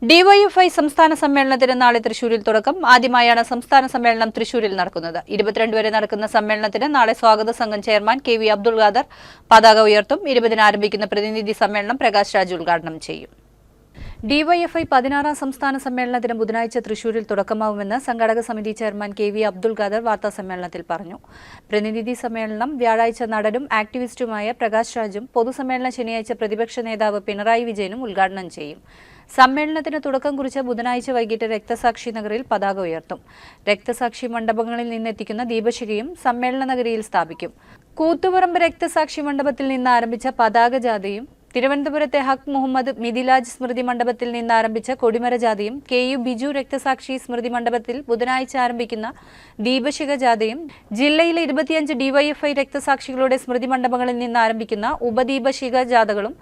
DYFI സംസ്ഥാന സമ്മേളനത്തിന് നാളെ തൃശൂരിൽ തുടക്കം. ആദ്യമായാണ് സംസ്ഥാന സമ്മേളനം തൃശൂരിൽ നടക്കുന്നത്. 22 വരെ നടക്കുന്ന സമ്മേളനത്തിന് നാളെ സ്വാഗത സംഘം ചെയർമാൻ KV അബ്ദുൾ ഖാദർ പതാക ഉയർത്തും. 20-ന് ആരംഭിക്കുന്ന പ്രതിനിധി സമ്മേളനം പ്രകാശ് രാജ് ഉദ്ഘാടനം ചെയ്യും. ഡിവൈഎഫ്ഐ 16-ാം സംസ്ഥാന സമ്മേളനത്തിന് ബുധനാഴ്ച തൃശൂരിൽ തുടക്കമാവുമെന്ന് സംഘാടക സമിതി ചെയർമാൻ KV അബ്ദുൾ ഖാദർ വാർത്താസമ്മേളനത്തിൽ പറഞ്ഞു. പ്രതിനിധി സമ്മേളനം വ്യാഴാഴ്ച നടനും ആക്ടിവിസ്റ്റുമായ പ്രകാശ് രാജും പൊതുസമ്മേളനം ശനിയാഴ്ച പ്രതിപക്ഷ നേതാവ് പിണറായി വിജയനും ഉദ്ഘാടനം ചെയ്യും. സമ്മേളനത്തിന് തുടക്കം കുറിച്ച് ബുധനാഴ്ച വൈകിട്ട് രക്തസാക്ഷി നഗറിൽ പതാക ഉയർത്തും. രക്തസാക്ഷി മണ്ഡപങ്ങളിൽ നിന്നെത്തിക്കുന്ന ദീപശിഖയും സമ്മേളന നഗരിയിൽ സ്ഥാപിക്കും. കൂത്തുപറമ്പ് രക്തസാക്ഷി മണ്ഡപത്തിൽ നിന്ന് ആരംഭിച്ച പതാക ജാഥയും തിരുവനന്തപുരത്തെ ഹക്ക് മുഹമ്മദ് മിഥിലാജ് സ്മൃതി മണ്ഡപത്തിൽ നിന്ന് ആരംഭിച്ച കൊടിമര ജാഥയും KU ബിജു രക്തസാക്ഷി സ്മൃതി മണ്ഡപത്തിൽ ബുധനാഴ്ച ആരംഭിക്കുന്ന ദീപശിഖ ജാഥയും ജില്ലയിലെ 25 ഡിവൈഎഫ്ഐ രക്തസാക്ഷികളുടെ സ്മൃതി മണ്ഡപങ്ങളിൽ നിന്ന് ആരംഭിക്കുന്ന ഉപദീപശിഖ ജാഥകളും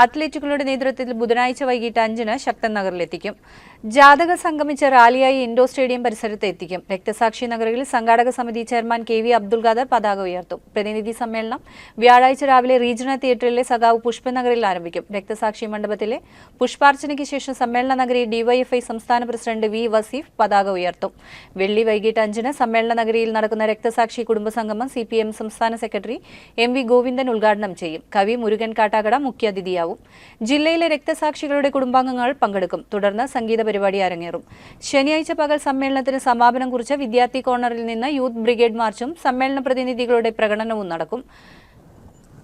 അത്ലറ്റുകളുടെ നേതൃത്വത്തിൽ ബുധനാഴ്ച വൈകിട്ട് 5-ന് ശക്തൻ നഗറിലെത്തിക്കും. ജാഥകൾ സംഗമിച്ച റാലിയായി ഇൻഡോർ സ്റ്റേഡിയം പരിസരത്ത് എത്തിക്കും. രക്തസാക്ഷി നഗറിൽ സംഘാടക സമിതി ചെയർമാൻ KV അബ്ദുൾ ഖാദർ പതാക ഉയർത്തും. പ്രതിനിധി സമ്മേളനം വ്യാഴാഴ്ച രാവിലെ റീജിയണൽ തിയേറ്ററിലെ സഖാവ് പുഷ്പനഗറിൽ ആരംഭിക്കും. രക്തസാക്ഷി മണ്ഡപത്തിലെ പുഷ്പാർച്ചനയ്ക്ക് ശേഷം സമ്മേളന നഗരി ഡിവൈഎഫ്ഐ സംസ്ഥാന പ്രസിഡന്റ് V വസീഫ് പതാക ഉയർത്തും. വെള്ളി വൈകിട്ട് 5-ന് സമ്മേളന നഗരിയിൽ നടക്കുന്ന രക്തസാക്ഷി കുടുംബസംഗമം CPM സംസ്ഥാന സെക്രട്ടറി MV ഗോവിന്ദൻ ഉദ്ഘാടനം ചെയ്യും. കവി മുരുകൻ കാട്ടാക്കട മുഖ്യാതിഥിയാവും. ജില്ലയിലെ രക്തസാക്ഷികളുടെ കുടുംബാംഗങ്ങൾ പങ്കെടുക്കും. തുടർന്ന് സംഗീത പരിപാടി അരങ്ങേറും. ശനിയാഴ്ച പകൽ സമ്മേളനത്തിന് സമാപനം കുറിച്ച വിദ്യാർത്ഥി കോർണറിൽ നിന്ന് യൂത്ത് ബ്രിഗേഡ് മാർച്ചും സമ്മേളന പ്രതിനിധികളുടെ പ്രകടനവും നടക്കും.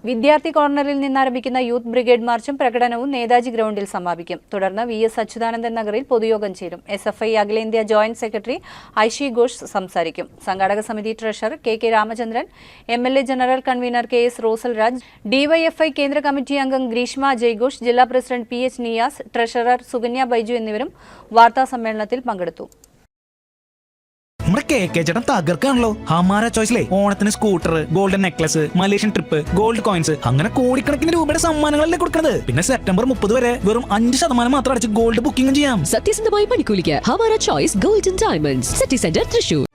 വിദ്യാർത്ഥി കോർണറിൽ നിന്ന് ആരംഭിക്കുന്ന യൂത്ത് ബ്രിഗേഡ് മാർച്ചും പ്രകടനവും നേതാജി ഗ്രൗണ്ടിൽ സമാപിക്കും. തുടർന്ന് VS അച്യുതാനന്ദൻ നഗറിൽ പൊതുയോഗം ചേരും. SFI അഖിലേന്ത്യാ ജോയിന്റ് സെക്രട്ടറി ഐഷി ഘോഷ് സംസാരിക്കും. സംഘാടക സമിതി treasurer KK Ramachandran, MLA general convener KS Rosell Raj, DYFI കേന്ദ്ര കമ്മിറ്റി അംഗം ഗ്രീഷ്മ ജയ്ഘോഷ്, ജില്ലാ president PH Niyas, treasurer Sukanya Baiju എന്നിവരും വാർത്താ സമ്മേളനത്തിൽ പങ്കെടുത്തു. നമ്മുടെ KK ചേട്ടൻ തകർക്കാണല്ലോ. ഹമാര ചോയ്സിലെ ഓണത്തിന് scooter, golden necklace, Malaysian trip, gold coins, അങ്ങനെ കോടിക്കണക്കിന് രൂപയുടെ സമ്മാനങ്ങളല്ലേ കൊടുക്കുന്നത്. പിന്നെ സെപ്റ്റംബർ 30 വരെ വെറും 5% മാത്രം അടച്ച് ഗോൾഡ് ബുക്കിംഗ് ചെയ്യാം. സത്യസന്ധമായി പണിക്കൂലിക്ക് Hamara choice golden diamonds, city centre Thrissur.